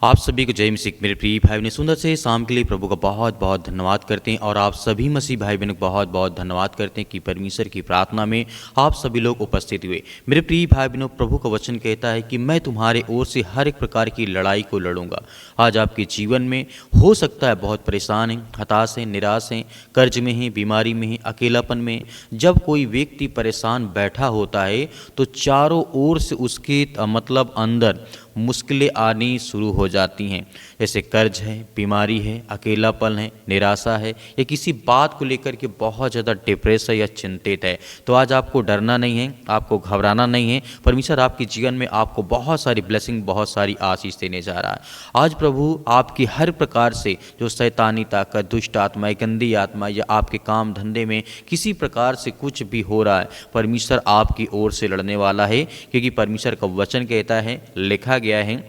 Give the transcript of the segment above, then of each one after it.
आप सभी को जय मसीह। मेरे प्रिय भाई बहन, सुंदर से शाम के लिए प्रभु का बहुत बहुत धन्यवाद करते हैं। और आप सभी मसीह भाई बहनों को बहुत बहुत धन्यवाद करते हैं कि परमेश्वर की प्रार्थना में आप सभी लोग उपस्थित हुए। मेरे प्रिय भाई बहनों, प्रभु का वचन कहता है कि मैं तुम्हारे ओर से हर एक प्रकार की लड़ाई को लड़ूंगा। आज आपके जीवन में हो सकता है बहुत परेशान हैं, हताश हैं, निराश हैं, कर्ज में हैं, बीमारी में हैं, अकेलापन में। जब कोई व्यक्ति परेशान बैठा होता है तो चारों ओर से उसके मतलब अंदर मुश्किलें आनी शुरू हो जाती हैं। जैसे कर्ज है, बीमारी है, अकेलापन है, निराशा है, या किसी बात को लेकर के बहुत ज़्यादा डिप्रेस है या चिंतित है। तो आज आपको डरना नहीं है, आपको घबराना नहीं है। परमेश्वर आपके जीवन में आपको बहुत सारी ब्लेसिंग, बहुत सारी आशीष देने जा रहा है। आज प्रभु आपकी हर प्रकार से जो शैतानी ताकत, दुष्ट आत्मा, गंदी आत्मा, या आपके काम धंधे में किसी प्रकार से कुछ भी हो रहा है, परमेश्वर आपकी ओर से लड़ने वाला है। क्योंकि परमेश्वर का वचन कहता है, लिखा गया है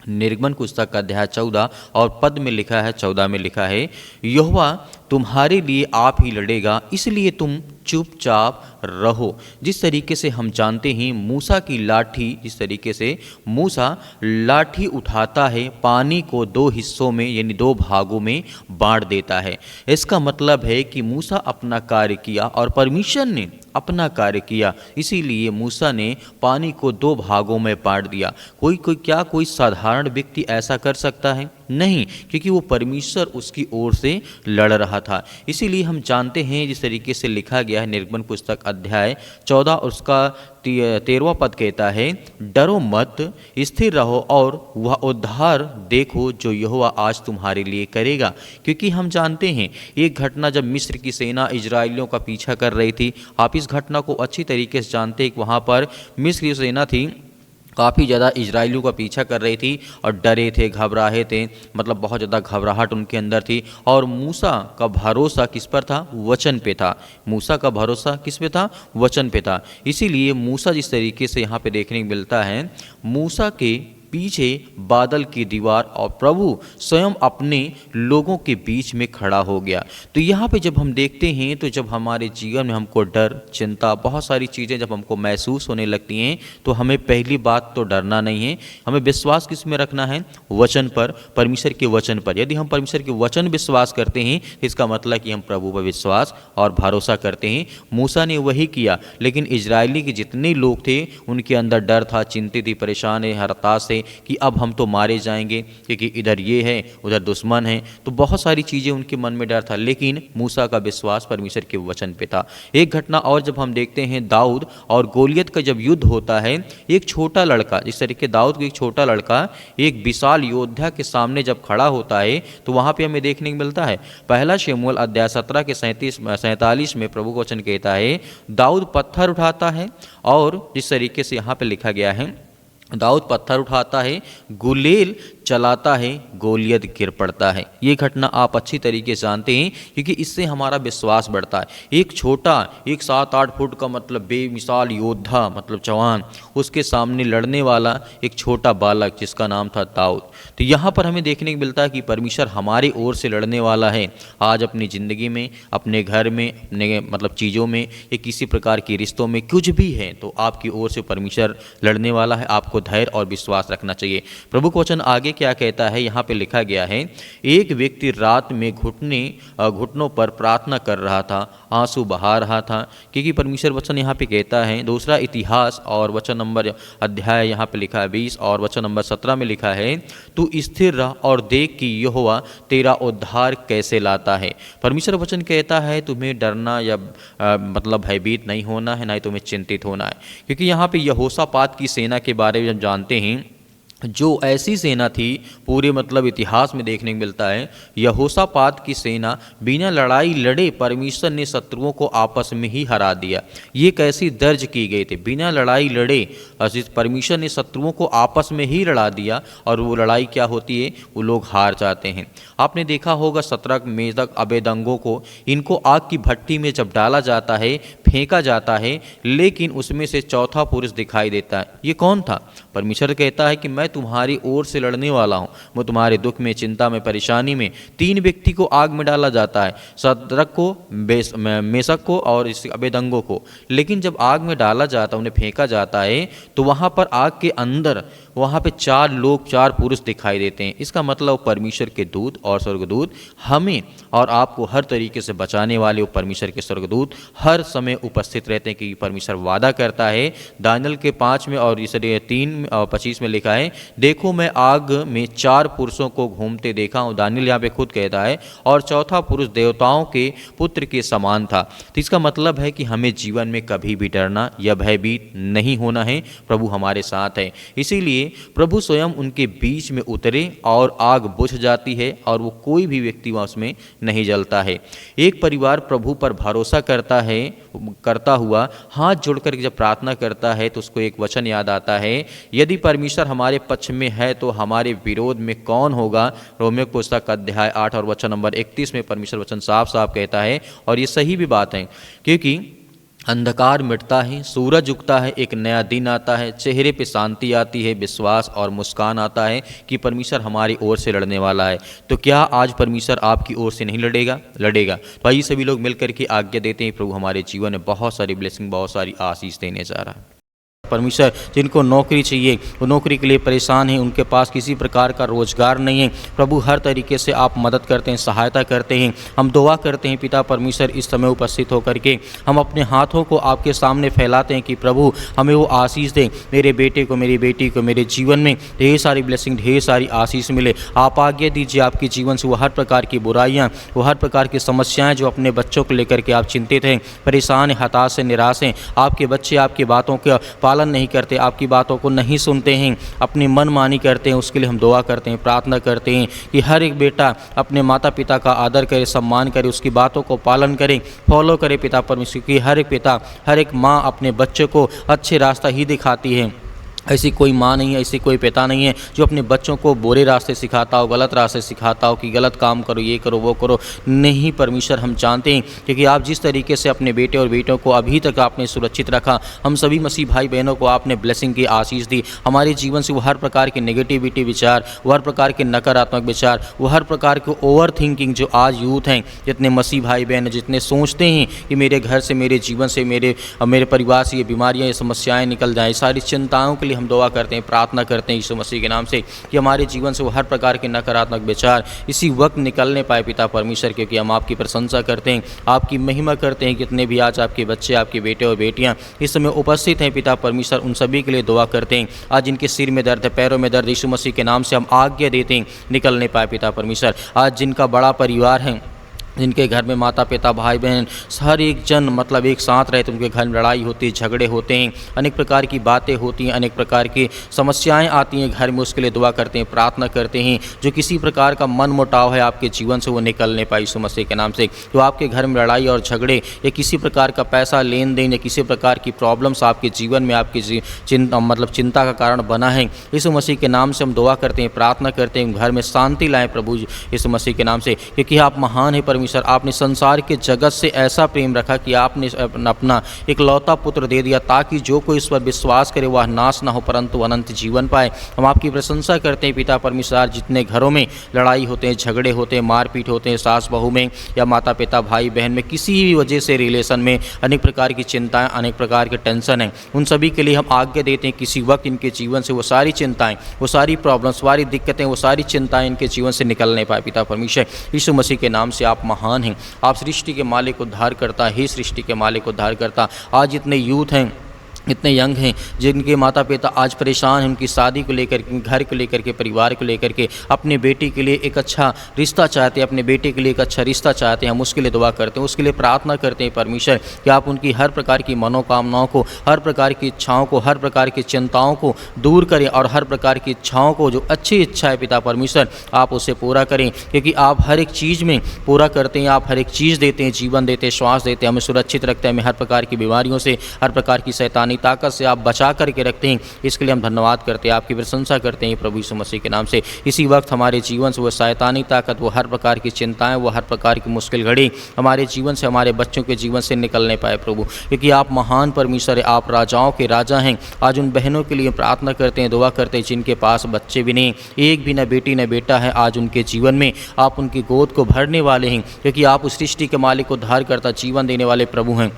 निर्गमन पुस्तक का अध्याय 14 और पद में लिखा है, 14 में लिखा है, यहोवा तुम्हारे लिए आप ही लड़ेगा, इसलिए तुम चुपचाप रहो। जिस तरीके से हम जानते हैं मूसा की लाठी, जिस तरीके से मूसा लाठी उठाता है, पानी को दो हिस्सों में यानी दो भागों में बांट देता है। इसका मतलब है कि मूसा अपना कार्य किया और परमेश्वर ने अपना कार्य किया, इसीलिए मूसा ने पानी को दो भागों में बांट दिया। कोई साधारण व्यक्ति ऐसा कर सकता है? नहीं, क्योंकि वो परमेश्वर उसकी ओर से लड़ रहा था। इसीलिए हम जानते हैं जिस तरीके से लिखा गया है निर्गमन पुस्तक अध्याय 14 और उसका 13वां पद कहता है, डरो मत, स्थिर रहो और वह उद्धार देखो जो यहोवा आज तुम्हारे लिए करेगा। क्योंकि हम जानते हैं एक घटना जब मिस्र की सेना इजराइलियों का पीछा कर रही थी, आप इस घटना को अच्छी तरीके से जानते हैं कि वहाँ पर मिस्र की सेना थी, काफ़ी ज़्यादा इजराइलियों का पीछा कर रही थी और डरे थे, घबराए थे, मतलब बहुत ज़्यादा घबराहट उनके अंदर थी। और मूसा का भरोसा किस पर था? वचन पे था। मूसा का भरोसा किस पे था? वचन पे था। इसीलिए मूसा जिस तरीके से यहाँ पे देखने को मिलता है, मूसा के पीछे बादल की दीवार और प्रभु स्वयं अपने लोगों के बीच में खड़ा हो गया। तो यहाँ पे जब हम देखते हैं, तो जब हमारे जीवन में हमको डर, चिंता, बहुत सारी चीज़ें जब हमको महसूस होने लगती हैं, तो हमें पहली बात तो डरना नहीं है। हमें विश्वास किस में रखना है? वचन पर, परमेश्वर के वचन पर। यदि हम परमेश्वर के वचन विश्वास करते हैं, इसका मतलब कि हम प्रभु पर विश्वास और भरोसा करते हैं। मूसा ने वही किया, लेकिन इजरायली के जितने लोग थे उनके अंदर डर था, चिंतित थी, परेशान है, हताश है कि अब हम तो मारे जाएंगे, क्योंकि इधर ये है, उधर दुश्मन है। तो बहुत सारी चीज़ें उनके मन में डर था, लेकिन मूसा का विश्वास परमेश्वर के वचन पे था। एक घटना और जब हम देखते हैं, दाऊद और गोलियत का जब युद्ध होता है, एक छोटा लड़का, जिस तरीके दाऊद को एक छोटा लड़का एक विशाल योद्धा के सामने जब खड़ा होता है, तो वहाँ पे हमें देखने को मिलता है, पहला शमूएल अध्याय 17 के 47 में प्रभु का वचन कहता है, दाऊद पत्थर उठाता है और जिस तरीके से यहाँ पे लिखा गया है, दाऊद पत्थर उठाता है, गुलेल चलाता है, गोलियत गिर पड़ता है। ये घटना आप अच्छी तरीके से जानते हैं, क्योंकि इससे हमारा विश्वास बढ़ता है। एक छोटा, एक 7-8 फुट का मतलब बेमिसाल योद्धा, मतलब जवान, उसके सामने लड़ने वाला एक छोटा बालक जिसका नाम था दाऊद। तो यहाँ पर हमें देखने को मिलता है कि परमेश्वर हमारी ओर से लड़ने वाला है। आज अपनी ज़िंदगी में, अपने घर में, अपने मतलब चीज़ों में, या किसी प्रकार के रिश्तों में कुछ भी है, तो आपकी ओर से परमेश्वर लड़ने वाला है। आपको धैर्य और विश्वास रखना चाहिए। प्रभु का वचन आगे क्या कहता है? यहाँ पे लिखा गया है, एक व्यक्ति रात में घुटनों पर प्रार्थना कर रहा था, आंसू बहा रहा था। क्योंकि परमेश्वर वचन यहाँ पे कहता है, दूसरा इतिहास और वचन नंबर अध्याय यहाँ पे लिखा है 20 और वचन नंबर 17 में लिखा है, तू स्थिर रह और देख कि यहोवा तेरा उद्धार कैसे लाता है। परमेश्वर वचन कहता है तुम्हें डरना या मतलब भयभीत नहीं होना है, ना ही तुम्हें चिंतित होना है। क्योंकि यहाँ पे यहोशापात की सेना के बारे में जानते हैं, जो ऐसी सेना थी पूरे मतलब इतिहास में देखने को मिलता है, यहोशापात की सेना बिना लड़ाई लड़े परमेश्वर ने शत्रुओं को आपस में ही हरा दिया। ये कैसी दर्ज की गई थी? बिना लड़ाई लड़े परमेश्वर ने शत्रुओं को आपस में ही लड़ा दिया, और वो लड़ाई क्या होती है? वो लोग हार जाते हैं। आपने देखा होगा शतरक, मेजक, अबेदंगो को, इनको आग की भट्टी में जब डाला जाता है, फेंका जाता है, लेकिन उसमें से चौथा पुरुष दिखाई देता है। ये कौन था? परमेश्वर कहता है कि मैं तुम्हारी ओर से लड़ने वाला हूँ, मैं तुम्हारे दुख में, चिंता में, परेशानी में। 3 व्यक्ति को आग में डाला जाता है, सद्रक को, मेशक को और इस अबेदनगो को। लेकिन जब आग में डाला जाता है, उन्हें फेंका जाता है, तो वहाँ पर आग के अंदर वहाँ पे 4 लोग, 4 पुरुष दिखाई देते हैं। इसका मतलब परमेश्वर के दूत और स्वर्गदूत हमें और आपको हर तरीके से बचाने वाले वो परमेश्वर के स्वर्गदूत हर समय उपस्थित रहते हैं। कि परमेश्वर वादा करता है, दानियल के 5 में और इसलिए 3:25 में लिखा है, देखो मैं आग में 4 पुरुषों को घूमते देखा हूँ। दानियल यहाँ पे खुद कहता है, और चौथा पुरुष देवताओं के पुत्र के समान था। तो इसका मतलब है कि हमें जीवन में कभी भी डरना या भयभीत नहीं होना है, प्रभु हमारे साथ है। इसीलिए प्रभु स्वयं उनके बीच में उतरे और आग बुझ जाती है और वो कोई भी व्यक्ति वहाँ उसमें नहीं जलता है। एक परिवार प्रभु पर भरोसा करता हुआ हाथ जोड़कर जब प्रार्थना करता है, तो उसको एक वचन याद आता है, यदि परमेश्वर हमारे पक्ष में है तो हमारे विरोध में कौन होगा। रोमियो पुस्तक अध्याय 8 और वचन नंबर 31 में परमेश्वर वचन साफ साफ कहता है, और ये सही भी बात है, क्योंकि अंधकार मिटता है, सूरज उगता है, एक नया दिन आता है, चेहरे पे शांति आती है, विश्वास और मुस्कान आता है कि परमेश्वर हमारी ओर से लड़ने वाला है। तो क्या आज परमेश्वर आपकी ओर से नहीं लड़ेगा? लड़ेगा। तो आइए सभी लोग मिलकर के आज्ञा देते हैं, प्रभु हमारे जीवन में बहुत सारी ब्लेसिंग, बहुत सारी आशीष देने जा रहा है। परमेश्वर जिनको नौकरी चाहिए, वो नौकरी के लिए परेशान हैं, उनके पास किसी प्रकार का रोजगार नहीं है, प्रभु हर तरीके से आप मदद करते हैं, सहायता करते हैं। हम दुआ करते हैं पिता परमेश्वर, इस समय उपस्थित होकर के हम अपने हाथों को आपके सामने फैलाते हैं कि प्रभु हमें वो आशीष दें, मेरे बेटे को, मेरी बेटी को, मेरे जीवन में ढेर सारी ब्लेसिंग, ढेर सारी आशीष मिले। आप आज्ञा दीजिए, आपके जीवन से वो हर प्रकार की बुराइयाँ, वो हर प्रकार की समस्याएँ जो अपने बच्चों को लेकर के आप चिंतित हैं, परेशान हैं, हताश हैं, निराश हैं, आपके बच्चे आपकी बातों का पालन नहीं करते, आपकी बातों को नहीं सुनते हैं, अपनी मनमानी करते हैं, उसके लिए हम दुआ करते हैं, प्रार्थना करते हैं कि हर एक बेटा अपने माता पिता का आदर करे, सम्मान करे, उसकी बातों को पालन करे, फॉलो करे पिता परमेश्वर की। हर एक पिता, हर एक माँ अपने बच्चे को अच्छे रास्ता ही दिखाती है। ऐसी कोई माँ नहीं है, ऐसी कोई पिता नहीं है जो अपने बच्चों को बुरे रास्ते सिखाता हो, गलत रास्ते सिखाता हो कि गलत काम करो, ये करो, वो करो। नहीं परमेश्वर, हम जानते हैं क्योंकि आप जिस तरीके से अपने बेटे और बेटियों को अभी तक आपने सुरक्षित रखा, हम सभी मसीह भाई बहनों को आपने ब्लेसिंग की आशीष दी। हमारे जीवन से वो हर प्रकार के नेगेटिविटी विचार, वो हर प्रकार के नकारात्मक विचार, वो हर प्रकार के ओवर थिंकिंग जो आज यूथ हैं, जितने मसीह भाई बहन जितने सोचते हैं कि मेरे घर से, मेरे जीवन से, मेरे परिवार से ये बीमारियाँ, ये समस्याएँ निकल जाएँ, सारी चिंताओं के लिए हम दुआ करते हैं, प्रार्थना करते हैं यीशु मसीह के नाम से कि हमारे जीवन से वो हर प्रकार के नकारात्मक विचार इसी वक्त निकलने पाए पिता परमेश्वर, क्योंकि हम आपकी प्रशंसा करते हैं, आपकी महिमा करते हैं। कितने भी आज आपके बच्चे, आपके बेटे और बेटियां इस समय उपस्थित हैं पिता परमेश्वर, उन सभी के लिए दुआ करते हैं। आज जिनके सिर में दर्द है, पैरों में दर्द, यीशु मसीह के नाम से हम आज्ञा देते हैं निकलने पाए पिता परमेश्वर। आज जिनका बड़ा परिवार है, जिनके घर में माता पिता भाई बहन हर एक जन मतलब एक साथ रहते, उनके घर में लड़ाई होती है, झगड़े होते हैं, अनेक प्रकार की बातें होती हैं, अनेक प्रकार की समस्याएं आती हैं घर में, उसके लिए दुआ करते हैं, प्रार्थना करते हैं। जो किसी प्रकार का मन मुटाव है आपके जीवन से, वो निकलने पाए यीशु मसीह के नाम से। जो आपके घर में लड़ाई और झगड़े या किसी प्रकार का पैसा लेन देन या किसी प्रकार की प्रॉब्लम्स आपके जीवन में आपकी चिंता का कारण बना है, यीशु मसीह के नाम से हम दुआ करते हैं, प्रार्थना करते हैं, घर में शांति लाएँ प्रभु यीशु मसीह के नाम से, क्योंकि आप महान है परमेश्वर। आपने संसार के जगत से ऐसा प्रेम रखा कि आपने अपना एक लौता पुत्र दे दिया, ताकि जो कोई इस पर विश्वास करे वह नाश ना हो परंतु अनंत जीवन पाए। हम आपकी प्रशंसा करते हैं पिता परमेश्वर। जितने घरों में लड़ाई होते हैं, झगड़े होते हैं, मारपीट होते हैं, सास बहू में या माता पिता भाई बहन में, किसी भी वजह से रिलेशन में अनेक प्रकार की चिंताएं, अनेक प्रकार के टेंशन हैं, उन सभी के लिए हम आज्ञा देते हैं किसी वक्त इनके जीवन से वो सारी चिंताएं, वो सारी प्रॉब्लम्स, सारी दिक्कतें, वो सारी चिंताएं इनके जीवन से निकलने पाए पिता परमेश्वर। यीशु मसीह के नाम से आप महान हैं, आप सृष्टि के मालिक उद्धार करता, हे सृष्टि के मालिक उद्धार करता। आज इतने यूथ हैं, इतने यंग हैं जिनके माता पिता आज परेशान हैं, उनकी शादी को लेकर के, घर को लेकर के, परिवार को लेकर के, अपने बेटी के लिए एक अच्छा रिश्ता चाहते हैं, अपने बेटे के लिए एक अच्छा रिश्ता चाहते हैं। हम उसके लिए दुआ करते हैं, उसके लिए प्रार्थना करते हैं परमेश्वर कि आप उनकी हर प्रकार की मनोकामनाओं को, हर प्रकार की इच्छाओं को, हर प्रकार की चिंताओं को दूर करें और हर प्रकार की इच्छाओं को, जो अच्छी इच्छा है पिता परमेश्वर, आप उसे पूरा करें, क्योंकि आप हर एक चीज़ में पूरा करते हैं, आप हर एक चीज़ देते हैं, जीवन देते हैं, श्वास देते हैं, हमें सुरक्षित रखते हैं, हमें हर प्रकार की बीमारियों से, हर प्रकार की शैतानी शैतानी ताकत से आप बचा करके रखते हैं, इसके लिए हम धन्यवाद करते हैं, आपकी प्रशंसा करते हैं प्रभु यीशु मसीह के नाम से। इसी वक्त हमारे जीवन से वो शैतानी ताकत, वो हर प्रकार की चिंताएं, वो हर प्रकार की मुश्किल घड़ी हमारे जीवन से, हमारे बच्चों के जीवन से निकलने पाए प्रभु, क्योंकि आप महान परमेश्वर है, आप राजाओं के राजा हैं। आज उन बहनों के लिए प्रार्थना करते हैं, दुआ करते हैं जिनके पास बच्चे भी नहीं, एक भी न बेटी न बेटा है। आज उनके जीवन में आप उनकी गोद को भरने वाले हैं, क्योंकि आप उस सृष्टि के मालिक, उद्धार करता, जीवन देने वाले प्रभु हैं।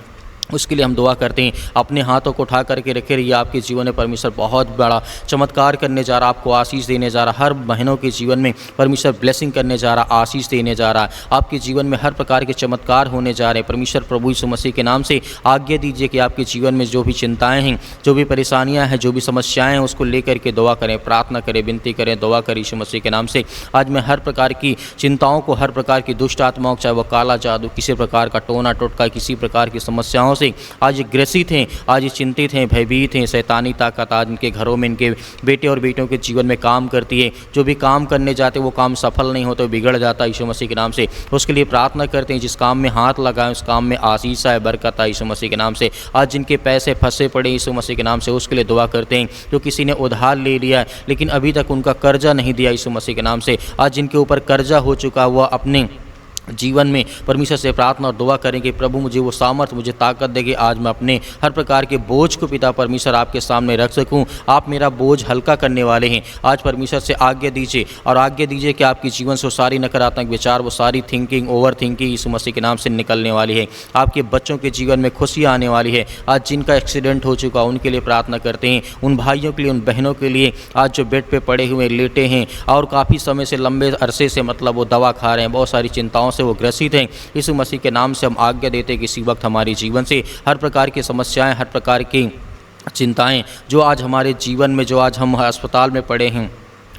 उसके लिए हम दुआ करते हैं, अपने हाथों को उठा करके रखे रहिए। आपके जीवन में परमेश्वर बहुत बड़ा चमत्कार करने जा रहा, आपको आशीष देने जा रहा। हर बहनों के जीवन में परमेश्वर ब्लेसिंग करने जा रहा, आशीष देने जा रहा। आपके जीवन में हर प्रकार के चमत्कार होने जा रहे हैं। परमेश्वर प्रभु यीशु मसीह के नाम से आज्ञा दीजिए कि आपके जीवन में जो भी चिंताएँ हैं, जो भी परेशानियाँ हैं, जो भी समस्याएँ हैं, उसको लेकर के दुआ करें, प्रार्थना करें, विनती करें, दुआ करें यीशु मसीह के नाम से। आज मैं हर प्रकार की चिंताओं को, हर प्रकार की दुष्ट आत्माओं, चाहे वो काला जादू, किसी प्रकार का टोना टोटका, किसी प्रकार की समस्याओं से आज ग्रसित हैं, आज चिंतित हैं, भयभीत हैं। शैतानी ताकत आज इनके घरों में, इनके बेटे और बेटियों के जीवन में काम करती है। जो भी काम करने जाते वो काम सफल नहीं होते, बिगड़ जाता है यीशु मसीह के नाम से। उसके लिए प्रार्थना करते हैं, जिस काम में हाथ लगाएं उस काम में आशीष आए, बरकत आए यीशु मसीह के नाम से। आज जिनके पैसे फंसे पड़े यीशु मसीह के नाम से, उसके लिए दुआ करते हैं। जो किसी ने उधार ले लिया है लेकिन अभी तक उनका कर्जा नहीं दिया यीशु मसीह के नाम से, आज जिनके ऊपर कर्जा हो चुका हुआ, अपने जीवन में परमेश्वर से प्रार्थना और दुआ करें कि प्रभु मुझे वो सामर्थ, मुझे ताकत दे कि आज मैं अपने हर प्रकार के बोझ को पिता परमेश्वर आपके सामने रख सकूं। आप मेरा बोझ हल्का करने वाले हैं। आज परमेश्वर से आज्ञा दीजिए और आज्ञा दीजिए कि आपके जीवन से वो सारी नकारात्मक विचार, वो सारी थिंकिंग, ओवर थिंकिंग यीशु मसीह के नाम से निकलने वाली है। आपके बच्चों के जीवन में खुशियाँ आने वाली है। आज जिनका एक्सीडेंट हो चुका उनके लिए प्रार्थना करते हैं, उन भाइयों के लिए, उन बहनों के लिए आज जो बेड पर पड़े हुए लेटे हैं और काफ़ी समय से, लंबे अरसे से मतलब वो दवा खा रहे हैं, बहुत सारी चिंताओं से वो ग्रसित हैं, यीशु मसीह के नाम से हम आज्ञा देते हैं कि इसी वक्त हमारे जीवन से हर प्रकार की समस्याएं, हर प्रकार की चिंताएं जो आज हमारे जीवन में, जो आज हम अस्पताल में पड़े हैं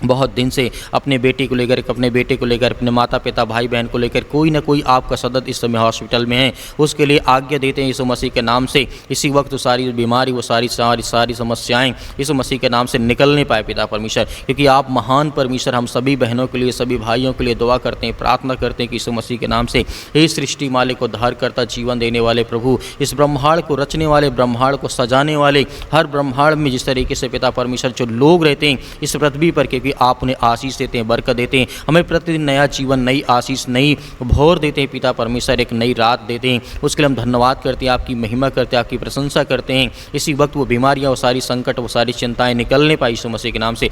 बहुत दिन से, अपने बेटी को लेकर, अपने बेटे को लेकर, अपने माता पिता भाई बहन को लेकर, कोई ना कोई आपका सदस्य इस समय हॉस्पिटल में है, उसके लिए आज्ञा देते हैं यीशु मसीह के नाम से। इसी वक्त वो सारी बीमारी, वो सारी समस्याएं यीशु मसीह के नाम से निकलने पाए पिता परमेश्वर, क्योंकि आप महान परमेश्वर। हम सभी बहनों के लिए, सभी भाइयों के लिए दुआ करते हैं, प्रार्थना करते हैं कि यीशु मसीह के नाम से हे सृष्टि मालिक, उद्धार करता, जीवन देने वाले प्रभु, इस ब्रह्मांड को रचने वाले, ब्रह्मांड को सजाने वाले, हर ब्रह्मांड में जिस तरीके से पिता परमेश्वर जो लोग रहते हैं इस पृथ्वी पर, क्योंकि आप उन्हें आशीष देते हैं, बरकत देते हैं, हमें प्रतिदिन नया जीवन, नई आशीष, नई भोर देते हैं पिता परमेश्वर, एक नई रात देते हैं। उसके लिए हम धन्यवाद करते हैं, आपकी महिमा करते हैं, आपकी प्रशंसा करते हैं। इसी वक्त वो बीमारियां, वो सारी संकट, वो सारी चिंताएं निकलने पाई यीशु मसीह के नाम से।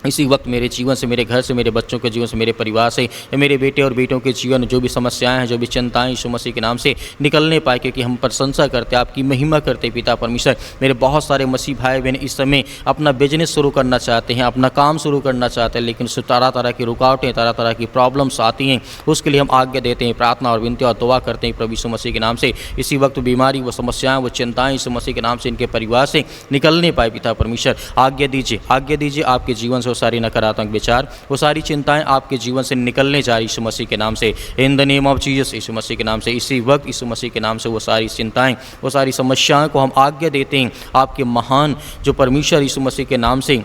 इसी वक्त मेरे जीवन से, मेरे घर से, मेरे बच्चों के जीवन से, मेरे परिवार से, मेरे बेटे और बेटों के जीवन में जो भी समस्याएं हैं, जो भी चिंताएं यीशु मसीह के नाम से निकलने पाए, क्योंकि हम प्रशंसा करते हैं, आपकी महिमा करते हैं पिता परमेश्वर। मेरे बहुत सारे मसीह भाई बहन इस समय अपना बिजनेस शुरू करना चाहते हैं, अपना काम शुरू करना चाहते हैं, लेकिन तरह तरह की रुकावटें, तरह तरह की प्रॉब्लम्स आती हैं। उसके लिए हम आज्ञा देते हैं, प्रार्थना और विनती और दुआ करते हैं प्रभु यीशु मसीह के नाम से। इसी वक्त बीमारी, वो समस्याएं, वो चिंताएं यीशु मसीह के नाम से इनके परिवार से निकलने पाए पिता परमेश्वर। आज्ञा दीजिए, आज्ञा दीजिए, आपके जीवन से वो सारी नकारात्मक विचार, वो सारी चिंताएं आपके जीवन से निकलने जा रही यीशु मसीह के नाम से, in the name of Jesus, यीशु मसीह के नाम से। इसी वक्त यीशु मसीह के नाम से वो सारी चिंताएं, वो सारी समस्याओं को हम आज्ञा देते हैं, आपके महान जो परमेश्वर यीशु मसीह के नाम से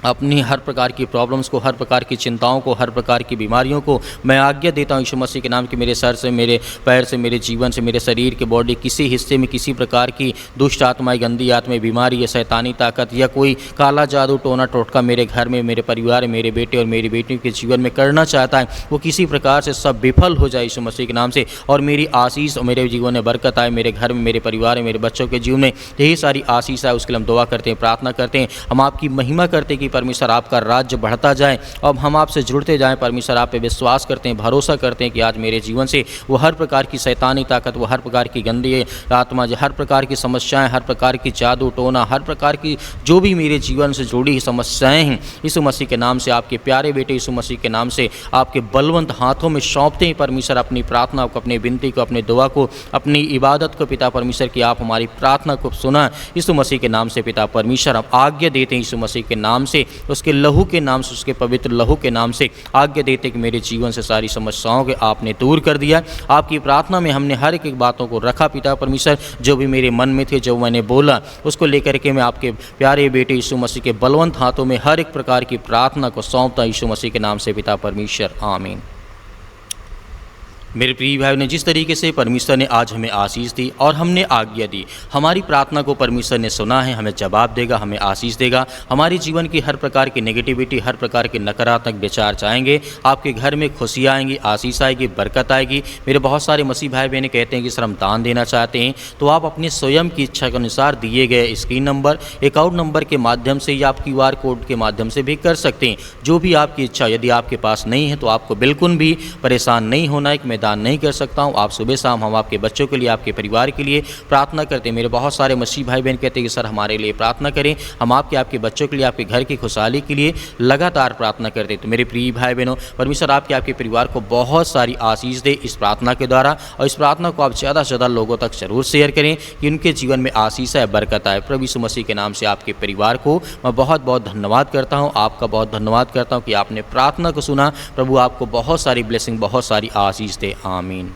अपनी हर प्रकार की प्रॉब्लम्स को, हर प्रकार की चिंताओं को, हर प्रकार की बीमारियों को मैं आज्ञा देता हूँ यीशु मसीह के नाम कि मेरे सर से, मेरे पैर से, मेरे जीवन से, मेरे शरीर के बॉडी किसी हिस्से में किसी प्रकार की दुष्ट आत्माएं, गंदी आत्माएं, बीमारी या शैतानी ताकत या कोई काला जादू, टोना टोटका मेरे घर में, मेरे परिवार, मेरे बेटे और मेरी बेटियों के जीवन में करना चाहता है, वो किसी प्रकार से सब विफल हो जाए यीशु मसीह के नाम से। और मेरी आशीष और मेरे जीवन में बरकत आए, मेरे घर में, मेरे परिवार में, मेरे बच्चों के जीवन में यही सारी आशीष आए। उसके लिए हम दुआ करते हैं, प्रार्थना करते हैं, हम आपकी महिमा करते हैं कि परमेश्वर आपका राज्य बढ़ता जाए। अब हम आपसे जुड़ते जाएं परमेश्वर, आप पे विश्वास करते हैं, भरोसा करते हैं कि आज मेरे जीवन से वो हर प्रकार की शैतानी ताकत, वो हर प्रकार की गंदी आत्मा, हर प्रकार की समस्याएं, हर प्रकार की जादू टोना, हर प्रकार की जो भी मेरे जीवन से जुड़ी समस्याएं हैं यीशु मसीह के नाम से, आपके प्यारे बेटे यीशु मसीह के नाम से आपके बलवंत हाथों में सौंपते हैं परमेश्वर। अपनी प्रार्थना को, अपनी विनती को, अपनी दुआ को, अपनी इबादत को पिता परमेश्वर की आप हमारी प्रार्थना को सुना यीशु मसीह के नाम से पिता परमेश्वर। आप आज्ञा देते हैं यीशु मसीह के नाम से, उसके लहू के नाम से, उसके पवित्र लहू के नाम से आज्ञा देते कि मेरे जीवन से सारी समस्याओं के आपने दूर कर दिया। आपकी प्रार्थना में हमने हर एक बातों को रखा पिता परमेश्वर, जो भी मेरे मन में थे, जो मैंने बोला उसको लेकर के मैं आपके प्यारे बेटे यीशु मसीह के बलवंत हाथों में हर एक प्रकार की प्रार्थना को सौंपता यीशु मसीह के नाम से पिता परमेश्वर, आमीन। मेरे प्रिय भाई ने जिस तरीके से परमेश्वर ने आज हमें आशीष दी और हमने आज्ञा दी, हमारी प्रार्थना को परमेश्वर ने सुना है, हमें जवाब देगा, हमें आशीष देगा। हमारे जीवन की हर प्रकार की नेगेटिविटी, हर प्रकार के नकारात्मक विचार जाएंगे, आपके घर में खुशी आएंगी, आशीष आएगी, बरकत आएगी। मेरे बहुत सारे मसीह भाई बहन कहते हैं कि सर हम दान देना चाहते हैं, तो आप अपने स्वयं की इच्छा के अनुसार दिए गए स्क्रीन नंबर, अकाउंट नंबर के माध्यम से या आप QR कोड के माध्यम से भी कर सकते हैं। जो भी आपकी इच्छा, यदि आपके पास नहीं है तो आपको बिल्कुल भी परेशान नहीं होना है कि मैं दान नहीं कर सकता हूं। आप सुबह शाम हम आपके बच्चों के लिए, आपके परिवार के लिए प्रार्थना करते हैं। मेरे बहुत सारे मसीह भाई बहन कहते हैं कि सर हमारे लिए प्रार्थना करें, हम आपके बच्चों के लिए, आपके घर की खुशहाली के लिए लगातार प्रार्थना करते हैं। तो मेरे प्रिय भाई बहनों, परमेश्वर आपके परिवार को बहुत सारी आशीष दे इस प्रार्थना के द्वारा, और इस प्रार्थना को आप ज़्यादा से ज़्यादा लोगों तक जरूर शेयर करें कि उनके जीवन में आशीष है, बरकत आए। प्रभु यीशु मसीह के नाम से आपके परिवार को मैं बहुत बहुत धन्यवाद करता हूँ, आपका बहुत धन्यवाद करता हूँ कि आपने प्रार्थना को सुना। प्रभु आपको बहुत सारी ब्लेसिंग, बहुत सारी आशीष दे। आमीन।